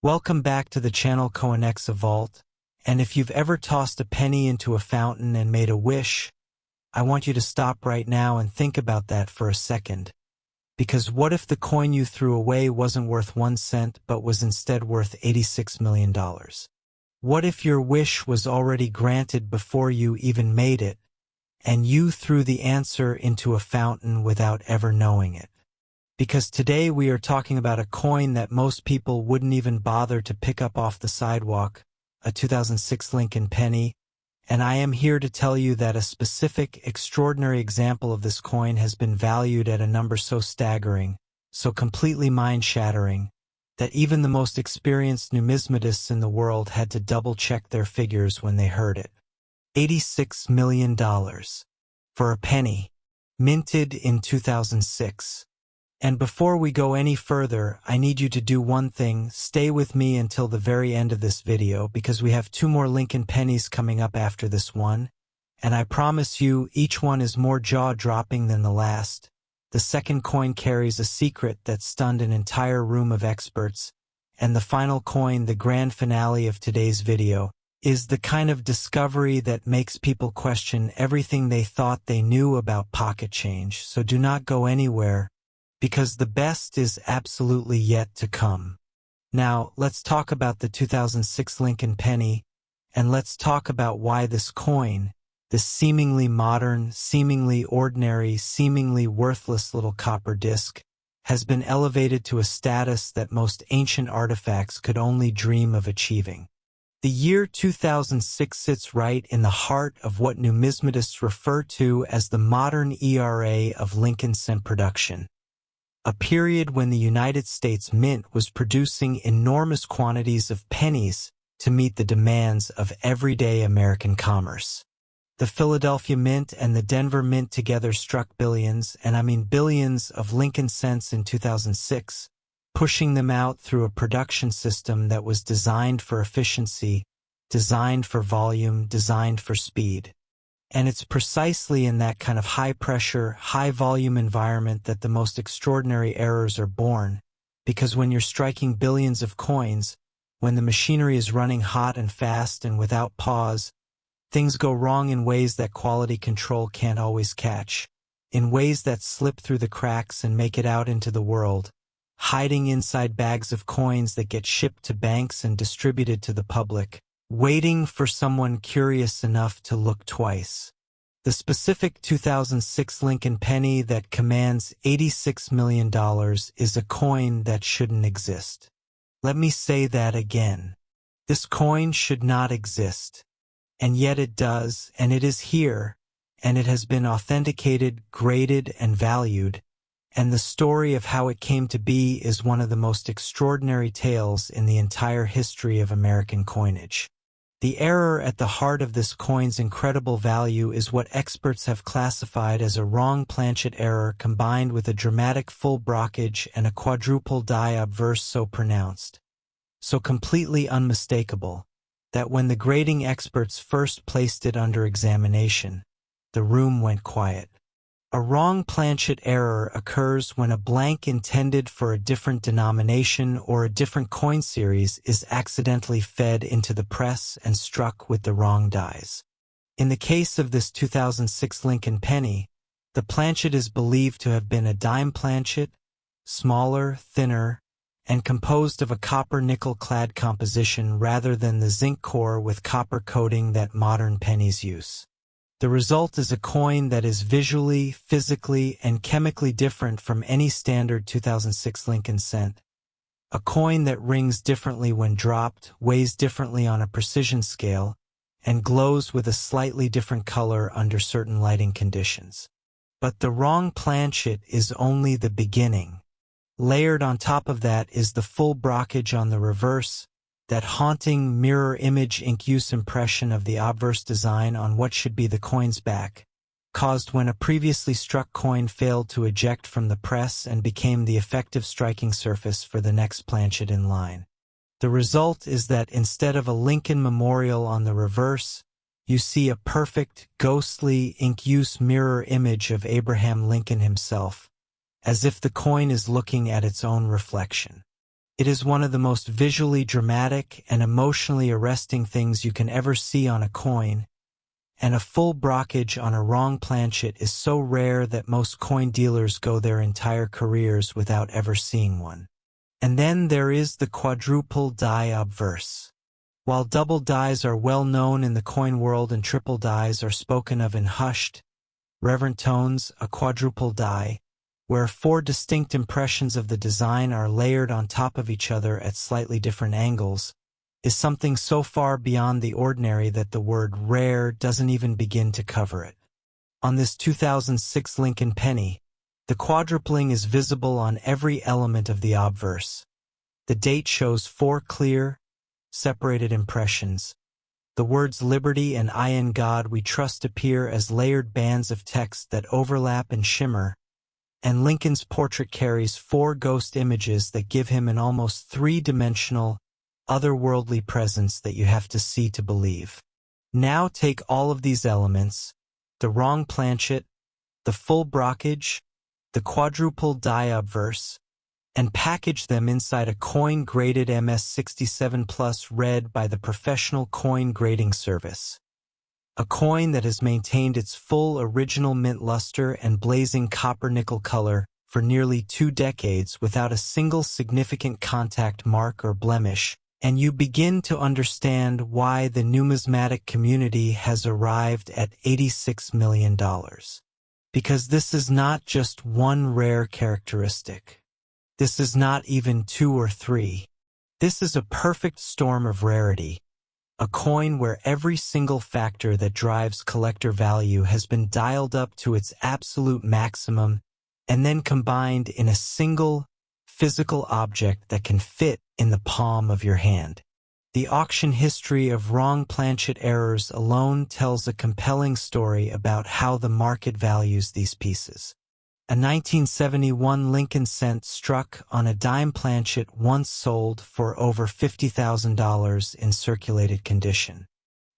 Welcome back to the channel Coinexa Vault, and if you've ever tossed a penny into a fountain and made a wish, I want you to stop right now and think about that for a second. Because what if the coin you threw away wasn't worth 1 cent but was instead worth $86 million? What if your wish was already granted before you even made it, and you threw the answer into a fountain without ever knowing it? Because today we are talking about a coin that most people wouldn't even bother to pick up off the sidewalk, a 2006 Lincoln penny, and I am here to tell you that a specific, extraordinary example of this coin has been valued at a number so staggering, so completely mind-shattering, that even the most experienced numismatists in the world had to double-check their figures when they heard it. $86 million for a penny, minted in 2006. And before we go any further, I need you to do one thing: stay with me until the very end of this video, because we have 2 more Lincoln pennies coming up after this one, and I promise you each one is more jaw-dropping than the last. The second coin carries a secret that stunned an entire room of experts, and the final coin, the grand finale of today's video, is the kind of discovery that makes people question everything they thought they knew about pocket change. So do not go anywhere, because the best is absolutely yet to come. Now, let's talk about the 2006 Lincoln penny, and let's talk about why this coin, this seemingly modern, seemingly ordinary, seemingly worthless little copper disc, has been elevated to a status that most ancient artifacts could only dream of achieving. The year 2006 sits right in the heart of what numismatists refer to as the modern era of Lincoln cent production. A period when the United States Mint was producing enormous quantities of pennies to meet the demands of everyday American commerce. The Philadelphia Mint and the Denver Mint together struck billions, and I mean billions, of Lincoln cents in 2006, pushing them out through a production system that was designed for efficiency, designed for volume, designed for speed. And it's precisely in that kind of high-pressure, high-volume environment that the most extraordinary errors are born, because when you're striking billions of coins, when the machinery is running hot and fast and without pause, things go wrong in ways that quality control can't always catch, in ways that slip through the cracks and make it out into the world, hiding inside bags of coins that get shipped to banks and distributed to the public, waiting for someone curious enough to look twice. The specific 2006 Lincoln penny that commands $86 million is a coin that shouldn't exist. Let me say that again. This coin should not exist. And yet it does, and it is here, and it has been authenticated, graded, and valued, and the story of how it came to be is one of the most extraordinary tales in the entire history of American coinage. The error at the heart of this coin's incredible value is what experts have classified as a wrong planchet error combined with a dramatic full brockage and a quadruple die obverse so pronounced, so completely unmistakable, that when the grading experts first placed it under examination, the room went quiet. A wrong planchet error occurs when a blank intended for a different denomination or a different coin series is accidentally fed into the press and struck with the wrong dies. In the case of this 2006 Lincoln penny, the planchet is believed to have been a dime planchet, smaller, thinner, and composed of a copper-nickel-clad composition rather than the zinc core with copper coating that modern pennies use. The result is a coin that is visually, physically, and chemically different from any standard 2006 Lincoln cent. A coin that rings differently when dropped, weighs differently on a precision scale, and glows with a slightly different color under certain lighting conditions. But the wrong planchet is only the beginning. Layered on top of that is the full brockage on the reverse, that haunting mirror image ink-use impression of the obverse design on what should be the coin's back, caused when a previously struck coin failed to eject from the press and became the effective striking surface for the next planchet in line. The result is that instead of a Lincoln memorial on the reverse, you see a perfect, ghostly, ink-use mirror image of Abraham Lincoln himself, as if the coin is looking at its own reflection. It is one of the most visually dramatic and emotionally arresting things you can ever see on a coin, and a full brockage on a wrong planchet is so rare that most coin dealers go their entire careers without ever seeing one. And then there is the quadruple die obverse. While double dies are well known in the coin world and triple dies are spoken of in hushed, reverent tones, a quadruple die, where 4 distinct impressions of the design are layered on top of each other at slightly different angles, is something so far beyond the ordinary that the word rare doesn't even begin to cover it. On this 2006 Lincoln penny, the quadrupling is visible on every element of the obverse. The date shows 4 clear, separated impressions. The words Liberty and I in God We Trust appear as layered bands of text that overlap and shimmer, and Lincoln's portrait carries 4 ghost images that give him an almost 3-dimensional, otherworldly presence that you have to see to believe. Now take all of these elements, the wrong planchet, the full brockage, the quadruple die obverse, and package them inside a coin-graded MS67 Plus read by the professional coin grading service. A coin that has maintained its full original mint luster and blazing copper-nickel color for nearly 2 decades without a single significant contact mark or blemish, and you begin to understand why the numismatic community has arrived at $86 million. Because this is not just one rare characteristic. This is not even 2 or 3. This is a perfect storm of rarity. A coin where every single factor that drives collector value has been dialed up to its absolute maximum and then combined in a single, physical object that can fit in the palm of your hand. The auction history of wrong planchet errors alone tells a compelling story about how the market values these pieces. A 1971 Lincoln cent struck on a dime planchet once sold for over $50,000 in circulated condition.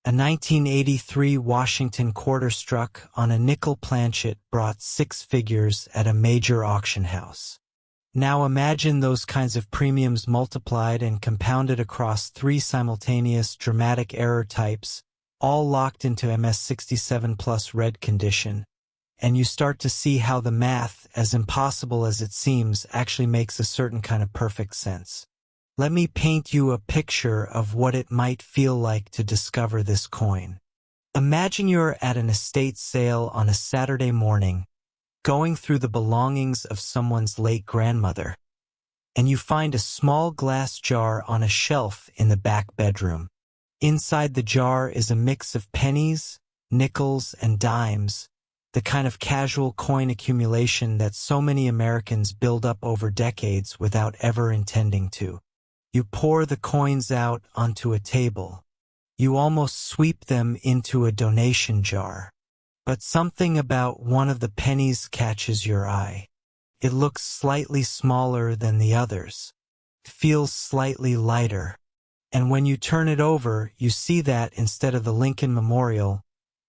A 1983 Washington quarter struck on a nickel planchet brought 6 figures at a major auction house. Now imagine those kinds of premiums multiplied and compounded across 3 simultaneous dramatic error types, all locked into MS67 Plus red condition, and you start to see how the math, as impossible as it seems, actually makes a certain kind of perfect sense. Let me paint you a picture of what it might feel like to discover this coin. Imagine you're at an estate sale on a Saturday morning, going through the belongings of someone's late grandmother, and you find a small glass jar on a shelf in the back bedroom. Inside the jar is a mix of pennies, nickels, and dimes, the kind of casual coin accumulation that so many Americans build up over decades without ever intending to. You pour the coins out onto a table. You almost sweep them into a donation jar. But something about one of the pennies catches your eye. It looks slightly smaller than the others. It feels slightly lighter. And when you turn it over, you see that instead of the Lincoln Memorial,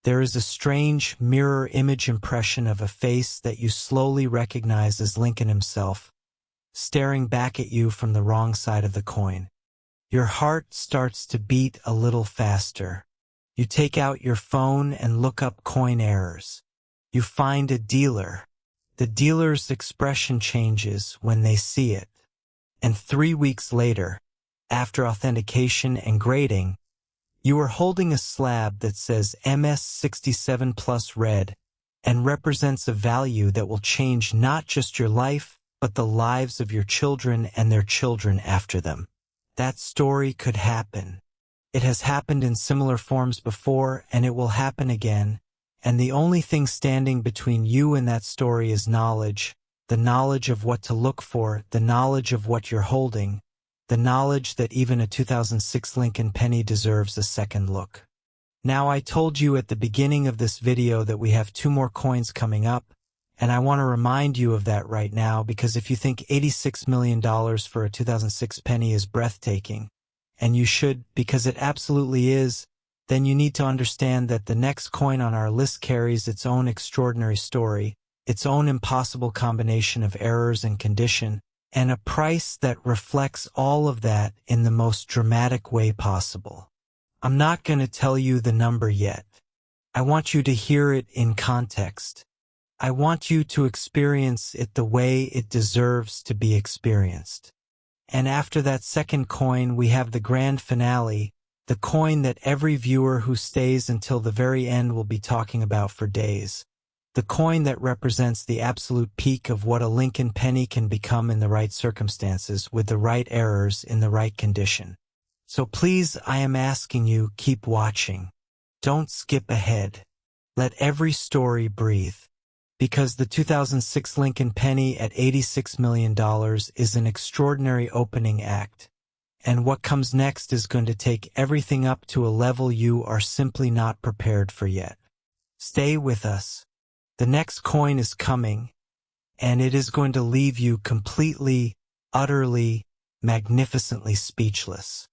there is a strange mirror image impression of a face that you slowly recognize as Lincoln himself, staring back at you from the wrong side of the coin. Your heart starts to beat a little faster. You take out your phone and look up coin errors. You find a dealer. The dealer's expression changes when they see it. And 3 weeks later, after authentication and grading, you are holding a slab that says MS67 Plus red and represents a value that will change not just your life, but the lives of your children and their children after them. That story could happen. It has happened in similar forms before, and it will happen again, and the only thing standing between you and that story is knowledge, the knowledge of what to look for, the knowledge of what you're holding, the knowledge that even a 2006 Lincoln penny deserves a second look. Now, I told you at the beginning of this video that we have 2 more coins coming up, and I want to remind you of that right now, because if you think $86 million for a 2006 penny is breathtaking, and you should, because it absolutely is, then you need to understand that the next coin on our list carries its own extraordinary story, its own impossible combination of errors and condition, and a price that reflects all of that in the most dramatic way possible. I'm not going to tell you the number yet. I want you to hear it in context. I want you to experience it the way it deserves to be experienced. And after that second coin, we have the grand finale, the coin that every viewer who stays until the very end will be talking about for days. The coin that represents the absolute peak of what a Lincoln penny can become in the right circumstances, with the right errors in the right condition. So please, I am asking you, keep watching. Don't skip ahead. Let every story breathe. Because the 2006 Lincoln penny at $86 million is an extraordinary opening act. And what comes next is going to take everything up to a level you are simply not prepared for yet. Stay with us. The next coin is coming, and it is going to leave you completely, utterly, magnificently speechless.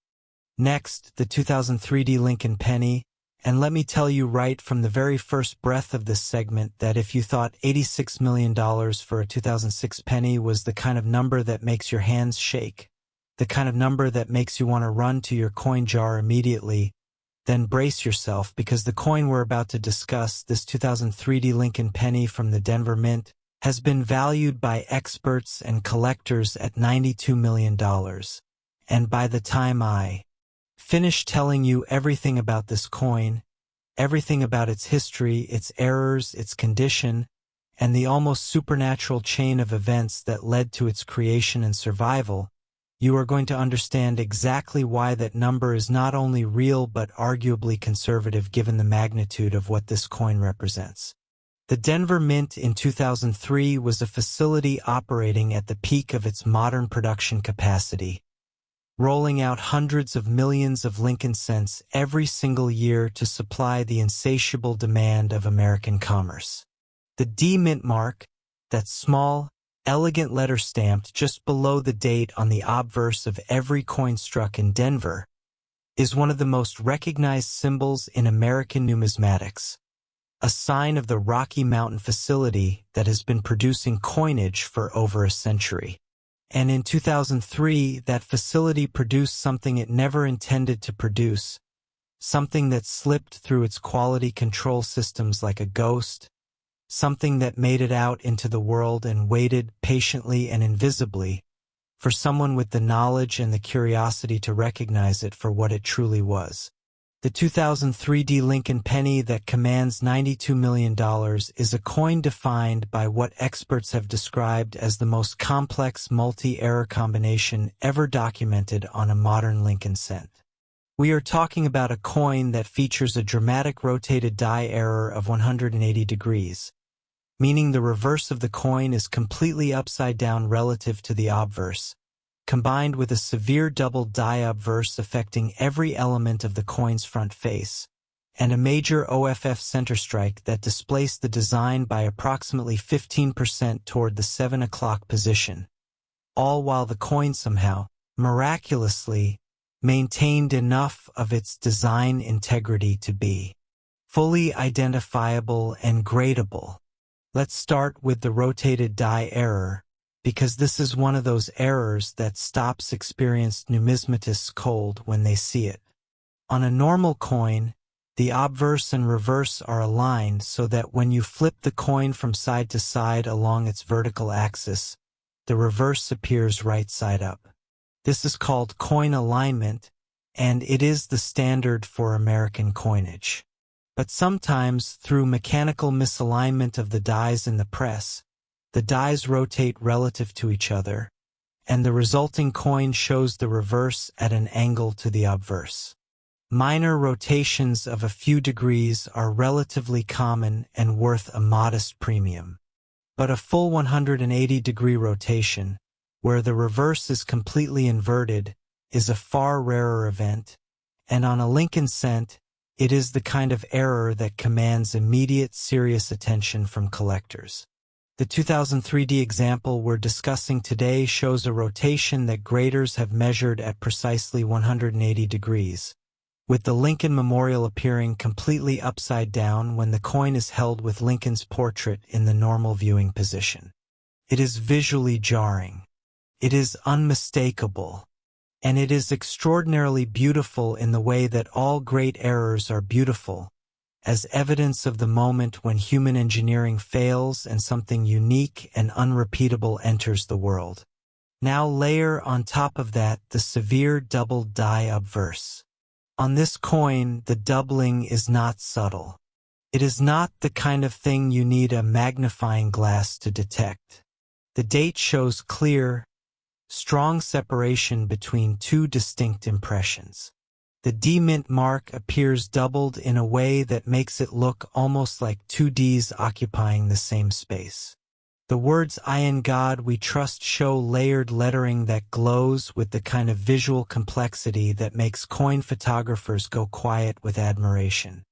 Next, the 2003 Lincoln penny. And let me tell you right from the very first breath of this segment that if you thought $86 million for a 2006 penny was the kind of number that makes your hands shake, the kind of number that makes you want to run to your coin jar immediately, then brace yourself, because the coin we're about to discuss, this 2003 Lincoln penny from the Denver Mint, has been valued by experts and collectors at $92 million. And by the time I finish telling you everything about this coin, everything about its history, its errors, its condition, and the almost supernatural chain of events that led to its creation and survival, you are going to understand exactly why that number is not only real but arguably conservative given the magnitude of what this coin represents. The Denver Mint in 2003 was a facility operating at the peak of its modern production capacity, rolling out hundreds of millions of Lincoln cents every single year to supply the insatiable demand of American commerce. The D Mint mark, that small, elegant letter stamped just below the date on the obverse of every coin struck in Denver, is one of the most recognized symbols in American numismatics, a sign of the Rocky Mountain facility that has been producing coinage for over a century. And in 2003, that facility produced something it never intended to produce, something that slipped through its quality control systems like a ghost, something that made it out into the world and waited patiently and invisibly for someone with the knowledge and the curiosity to recognize it for what it truly was. The 2003 Lincoln penny that commands $92 million is a coin defined by what experts have described as the most complex multi-error combination ever documented on a modern Lincoln cent. We are talking about a coin that features a dramatic rotated die error of 180 degrees, meaning the reverse of the coin is completely upside down relative to the obverse, combined with a severe double die obverse affecting every element of the coin's front face, and a major OFF center strike that displaced the design by approximately 15% toward the 7 o'clock position, all while the coin somehow, miraculously, maintained enough of its design integrity to be fully identifiable and gradable. Let's start with the rotated die error, because this is one of those errors that stops experienced numismatists cold when they see it. On a normal coin, the obverse and reverse are aligned so that when you flip the coin from side to side along its vertical axis, the reverse appears right side up. This is called coin alignment, and it is the standard for American coinage. But sometimes, through mechanical misalignment of the dies in the press, the dies rotate relative to each other, and the resulting coin shows the reverse at an angle to the obverse. Minor rotations of a few degrees are relatively common and worth a modest premium. But a full 180-degree rotation, where the reverse is completely inverted, is a far rarer event, and on a Lincoln cent, it is the kind of error that commands immediate serious attention from collectors. The 2003 example we're discussing today shows a rotation that graders have measured at precisely 180 degrees, with the Lincoln Memorial appearing completely upside down when the coin is held with Lincoln's portrait in the normal viewing position. It is visually jarring. It is unmistakable. And it is extraordinarily beautiful in the way that all great errors are beautiful, as evidence of the moment when human engineering fails and something unique and unrepeatable enters the world. Now layer on top of that the severe double die obverse. On this coin, the doubling is not subtle. It is not the kind of thing you need a magnifying glass to detect. The date shows clear, strong separation between two distinct impressions. The D-mint mark appears doubled in a way that makes it look almost like two Ds occupying the same space. The words "I in God we trust" show layered lettering that glows with the kind of visual complexity that makes coin photographers go quiet with admiration.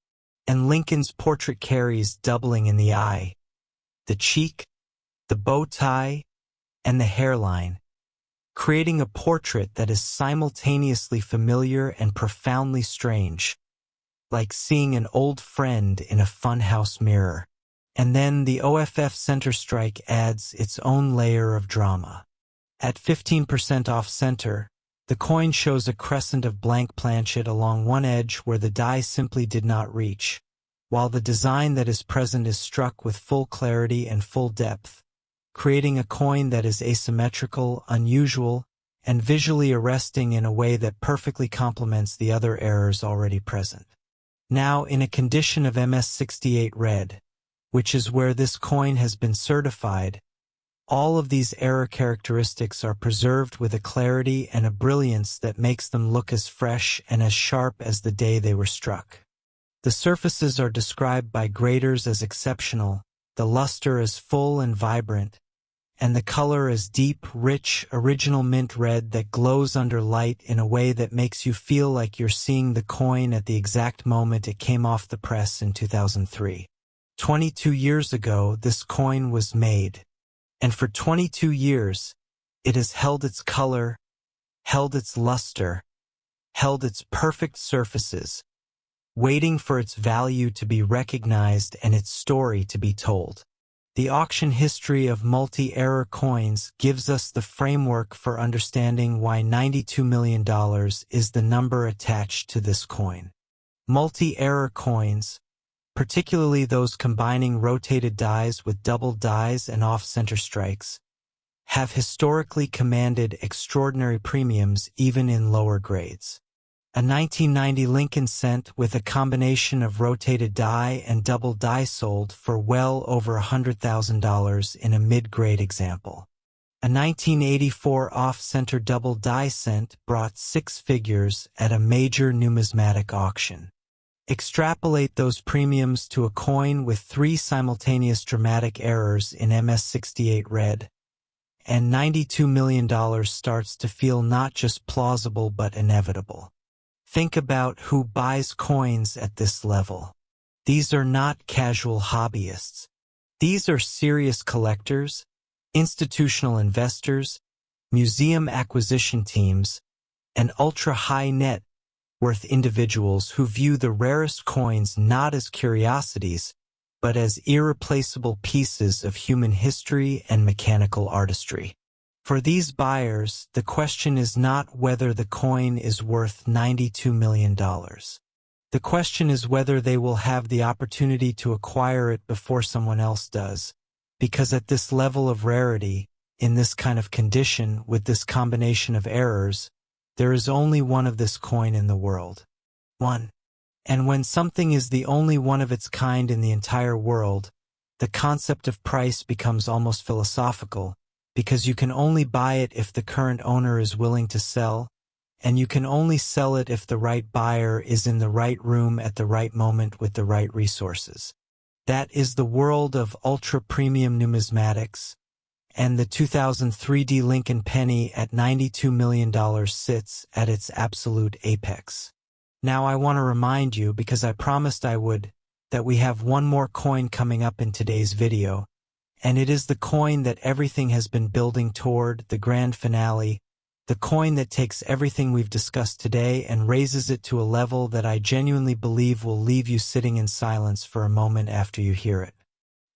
And Lincoln's portrait carries doubling in the eye, the cheek, the bow tie, and the hairline, creating a portrait that is simultaneously familiar and profoundly strange, like seeing an old friend in a funhouse mirror. And then the OFF center strike adds its own layer of drama. At 15% off center, the coin shows a crescent of blank planchet along one edge where the die simply did not reach, while the design that is present is struck with full clarity and full depth, creating a coin that is asymmetrical, unusual, and visually arresting in a way that perfectly complements the other errors already present. Now, in a condition of MS68 red, which is where this coin has been certified, all of these error characteristics are preserved with a clarity and a brilliance that makes them look as fresh and as sharp as the day they were struck. The surfaces are described by graders as exceptional, the luster as full and vibrant, and the color as deep, rich, original mint red that glows under light in a way that makes you feel like you're seeing the coin at the exact moment it came off the press in 2003. 22 years ago, this coin was made, and for 22 years, it has held its color, held its luster, held its perfect surfaces, waiting for its value to be recognized and its story to be told. The auction history of multi-error coins gives us the framework for understanding why $92 million is the number attached to this coin. Multi-error coins, particularly those combining rotated dies with double dies and off-center strikes, have historically commanded extraordinary premiums even in lower grades. A 1990 Lincoln cent with a combination of rotated die and double die sold for well over $100,000 in a mid-grade example. A 1984 off-center double die cent brought six figures at a major numismatic auction. Extrapolate those premiums to a coin with three simultaneous dramatic errors in MS68 red, and $92 million starts to feel not just plausible but inevitable. Think about who buys coins at this level. These are not casual hobbyists. These are serious collectors, institutional investors, museum acquisition teams, and ultra-high net worth individuals who view the rarest coins not as curiosities, but as irreplaceable pieces of human history and mechanical artistry. For these buyers, the question is not whether the coin is worth $92 million. The question is whether they will have the opportunity to acquire it before someone else does, because at this level of rarity, in this kind of condition, with this combination of errors, there is only one of this coin in the world. One. And when something is the only one of its kind in the entire world, the concept of price becomes almost philosophical, because you can only buy it if the current owner is willing to sell, and you can only sell it if the right buyer is in the right room at the right moment with the right resources. That is the world of ultra-premium numismatics, and the 2003 Lincoln penny at $92 million sits at its absolute apex. Now I want to remind you, because I promised I would, that we have one more coin coming up in today's video, and it is the coin that everything has been building toward, the grand finale, the coin that takes everything we've discussed today and raises it to a level that I genuinely believe will leave you sitting in silence for a moment after you hear it.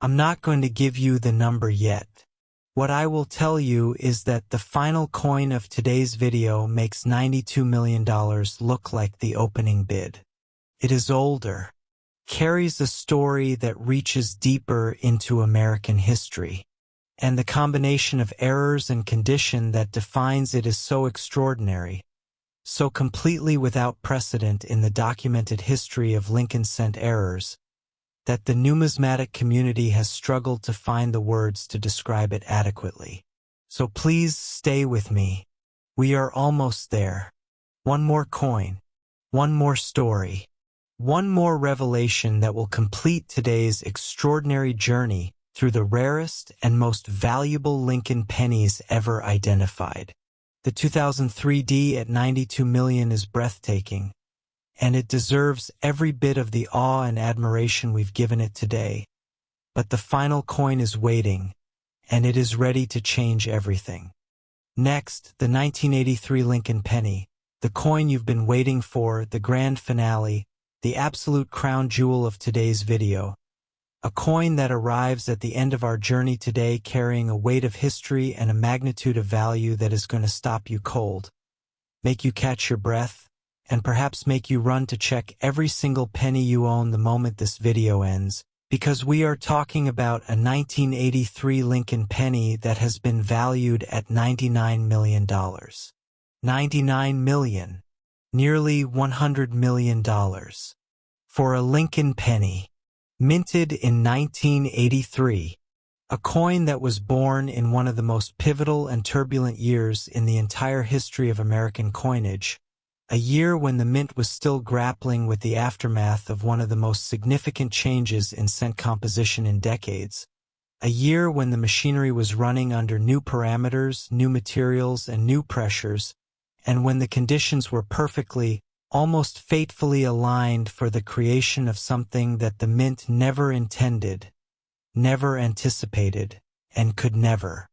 I'm not going to give you the number yet. What I will tell you is that the final coin of today's video makes $92 million look like the opening bid. It is older, carries a story that reaches deeper into American history, and the combination of errors and condition that defines it is so extraordinary, so completely without precedent in the documented history of Lincoln cent errors, that the numismatic community has struggled to find the words to describe it adequately. So please stay with me. We are almost there. One more coin, one more story, one more revelation that will complete today's extraordinary journey through the rarest and most valuable Lincoln pennies ever identified. The 2003D at $92 million is breathtaking, and it deserves every bit of the awe and admiration we've given it today. But the final coin is waiting, and it is ready to change everything. Next, the 1983 Lincoln penny, the coin you've been waiting for, the grand finale, the absolute crown jewel of today's video. A coin that arrives at the end of our journey today carrying a weight of history and a magnitude of value that is going to stop you cold, make you catch your breath, and perhaps make you run to check every single penny you own the moment this video ends, because we are talking about a 1983 Lincoln penny that has been valued at $99 million. $99 million. Nearly $100 million. For a Lincoln penny. Minted in 1983. A coin that was born in one of the most pivotal and turbulent years in the entire history of American coinage. A year when the mint was still grappling with the aftermath of one of the most significant changes in cent composition in decades. A year when the machinery was running under new parameters, new materials, and new pressures, and when the conditions were perfectly, almost fatefully aligned for the creation of something that the mint never intended, never anticipated, and could never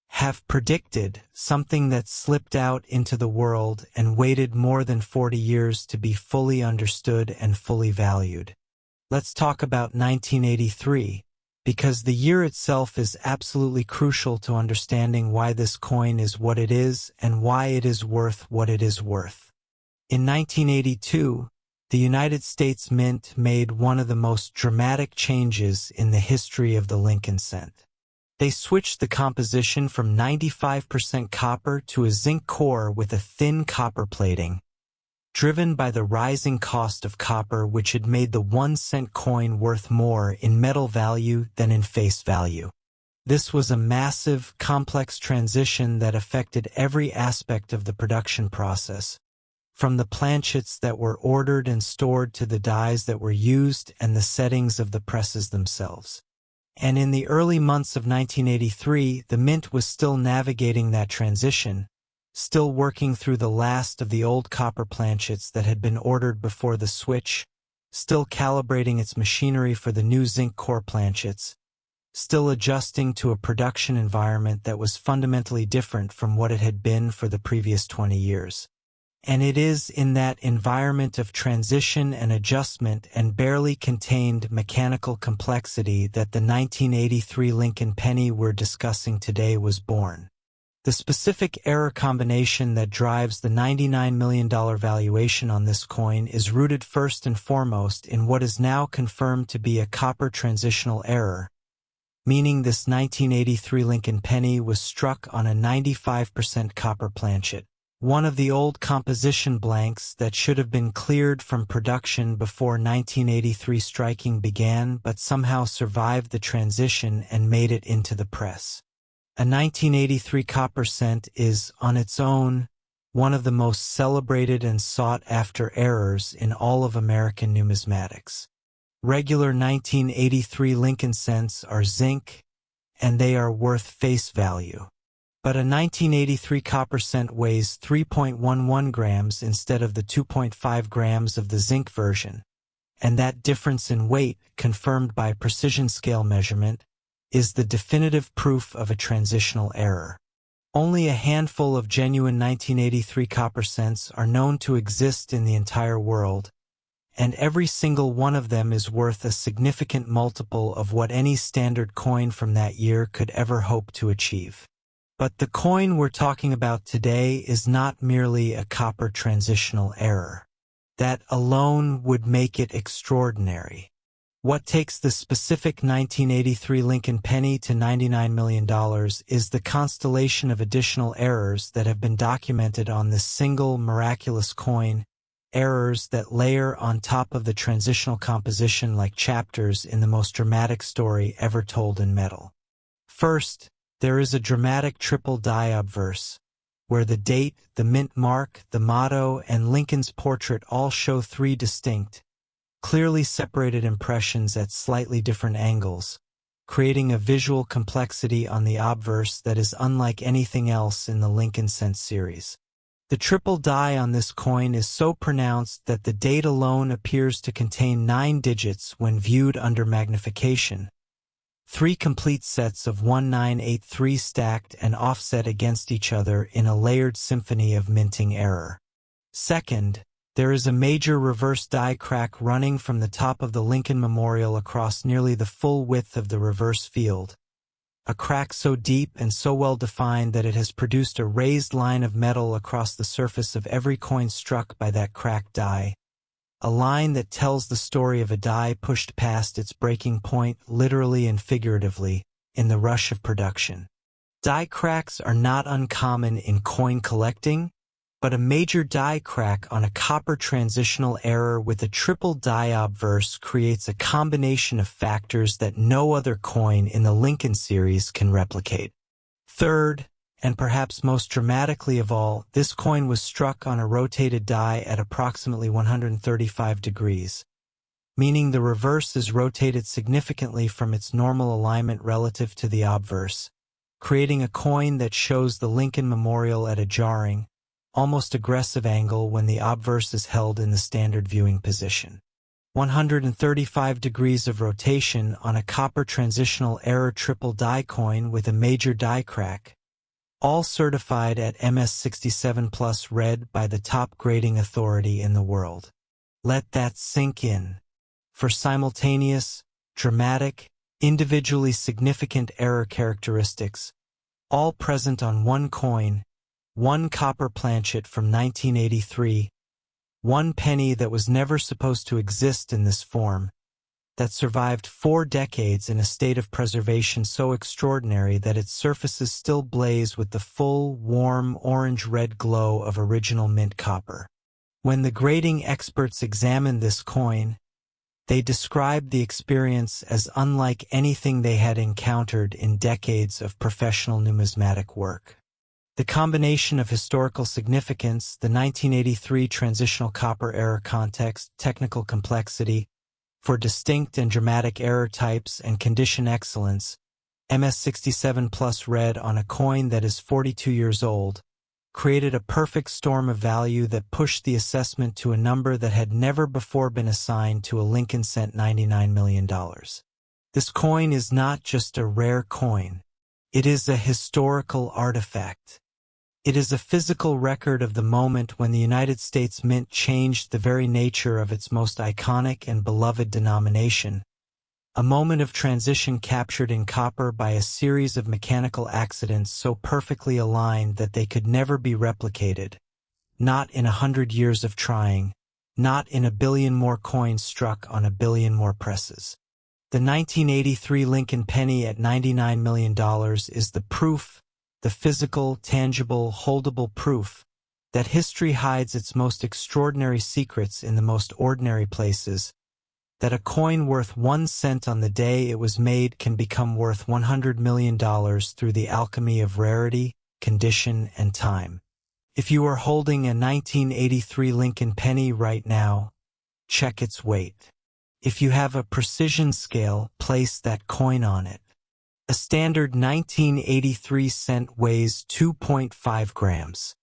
have predicted, something that slipped out into the world and waited more than 40 years to be fully understood and fully valued. Let's talk about 1983, because the year itself is absolutely crucial to understanding why this coin is what it is and why it is worth what it is worth. In 1982, the United States Mint made one of the most dramatic changes in the history of the Lincoln cent. They switched the composition from 95% copper to a zinc core with a thin copper plating, driven by the rising cost of copper, which had made the 1-cent coin worth more in metal value than in face value. This was a massive, complex transition that affected every aspect of the production process, from the planchets that were ordered and stored to the dies that were used and the settings of the presses themselves. And in the early months of 1983, the mint was still navigating that transition, still working through the last of the old copper planchets that had been ordered before the switch, still calibrating its machinery for the new zinc core planchets, still adjusting to a production environment that was fundamentally different from what it had been for the previous 20 years. And it is in that environment of transition and adjustment and barely contained mechanical complexity that the 1983 Lincoln penny we're discussing today was born. The specific error combination that drives the $99 million valuation on this coin is rooted first and foremost in what is now confirmed to be a copper transitional error, meaning this 1983 Lincoln penny was struck on a 95% copper planchet. One of the old composition blanks that should have been cleared from production before 1983 striking began but somehow survived the transition and made it into the press. A 1983 copper cent is, on its own, one of the most celebrated and sought-after errors in all of American numismatics. Regular 1983 Lincoln cents are zinc, and they are worth face value. But a 1983 copper cent weighs 3.11 grams instead of the 2.5 grams of the zinc version, and that difference in weight, confirmed by precision scale measurement, is the definitive proof of a transitional error. Only a handful of genuine 1983 copper cents are known to exist in the entire world, and every single one of them is worth a significant multiple of what any standard coin from that year could ever hope to achieve. But the coin we're talking about today is not merely a copper transitional error. That alone would make it extraordinary. What takes the specific 1983 Lincoln penny to $99 million is the constellation of additional errors that have been documented on this single miraculous coin, errors that layer on top of the transitional composition like chapters in the most dramatic story ever told in metal. First, there is a dramatic triple die obverse, where the date, the mint mark, the motto, and Lincoln's portrait all show three distinct, clearly separated impressions at slightly different angles, creating a visual complexity on the obverse that is unlike anything else in the Lincoln cent series. The triple die on this coin is so pronounced that the date alone appears to contain 9 digits when viewed under magnification. 3 complete sets of 1983 stacked and offset against each other in a layered symphony of minting error. Second, there is a major reverse die crack running from the top of the Lincoln Memorial across nearly the full width of the reverse field. A crack so deep and so well defined that it has produced a raised line of metal across the surface of every coin struck by that cracked die. A line that tells the story of a die pushed past its breaking point literally and figuratively in the rush of production. Die cracks are not uncommon in coin collecting, but a major die crack on a copper transitional error with a triple die obverse creates a combination of factors that no other coin in the Lincoln series can replicate. Third, and perhaps most dramatically of all, this coin was struck on a rotated die at approximately 135 degrees, meaning the reverse is rotated significantly from its normal alignment relative to the obverse, creating a coin that shows the Lincoln Memorial at a jarring, almost aggressive angle when the obverse is held in the standard viewing position. 135 degrees of rotation on a copper transitional error triple die coin with a major die crack, all certified at MS67 Plus red by the top grading authority in the world. Let that sink in. For simultaneous, dramatic, individually significant error characteristics, all present on one coin, one copper planchet from 1983, one penny that was never supposed to exist in this form, that survived 4 decades in a state of preservation so extraordinary that its surfaces still blaze with the full, warm, orange-red glow of original mint copper. When the grading experts examined this coin, they described the experience as unlike anything they had encountered in decades of professional numismatic work. The combination of historical significance, the 1983 transitional copper error context, technical complexity, for distinct and dramatic error types and condition excellence, MS67 Plus red on a coin that is 42 years old, created a perfect storm of value that pushed the assessment to a number that had never before been assigned to a Lincoln cent $99 million. This coin is not just a rare coin. It is a historical artifact. It is a physical record of the moment when the United States Mint changed the very nature of its most iconic and beloved denomination, a moment of transition captured in copper by a series of mechanical accidents so perfectly aligned that they could never be replicated, not in 100 years of trying, not in a billion more coins struck on a billion more presses. The 1983 Lincoln penny at $99 million is the proof, the physical, tangible, holdable proof, that history hides its most extraordinary secrets in the most ordinary places, that a coin worth 1 cent on the day it was made can become worth $100 million through the alchemy of rarity, condition, and time. If you are holding a 1983 Lincoln penny right now, check its weight. If you have a precision scale, place that coin on it. A standard 1983 cent weighs 2.5 grams.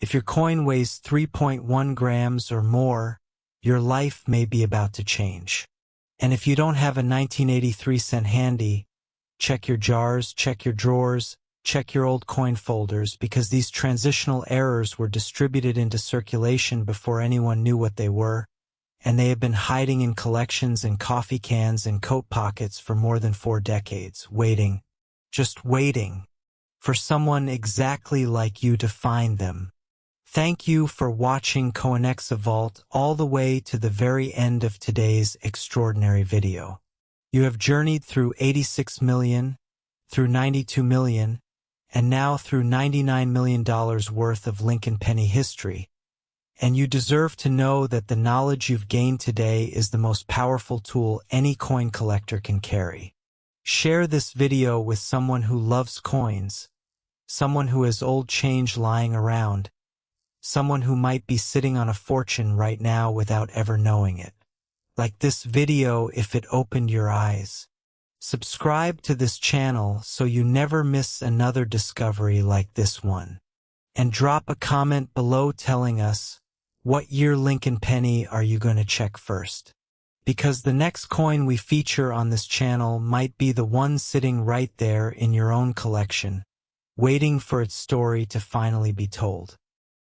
If your coin weighs 3.1 grams or more, your life may be about to change. And if you don't have a 1983 cent handy, check your jars, check your drawers, check your old coin folders, because these transitional errors were distributed into circulation before anyone knew what they were, and they have been hiding in collections and coffee cans and coat pockets for more than 4 decades, waiting, just waiting, for someone exactly like you to find them. Thank you for watching Coinexa Vault all the way to the very end of today's extraordinary video. You have journeyed through 86 million, through 92 million, and now through $99 million worth of Lincoln penny history. And you deserve to know that the knowledge you've gained today is the most powerful tool any coin collector can carry. Share this video with someone who loves coins, someone who has old change lying around, someone who might be sitting on a fortune right now without ever knowing it. Like this video if it opened your eyes. Subscribe to this channel so you never miss another discovery like this one. And drop a comment below telling us, what year Lincoln penny are you going to check first? Because the next coin we feature on this channel might be the one sitting right there in your own collection, waiting for its story to finally be told.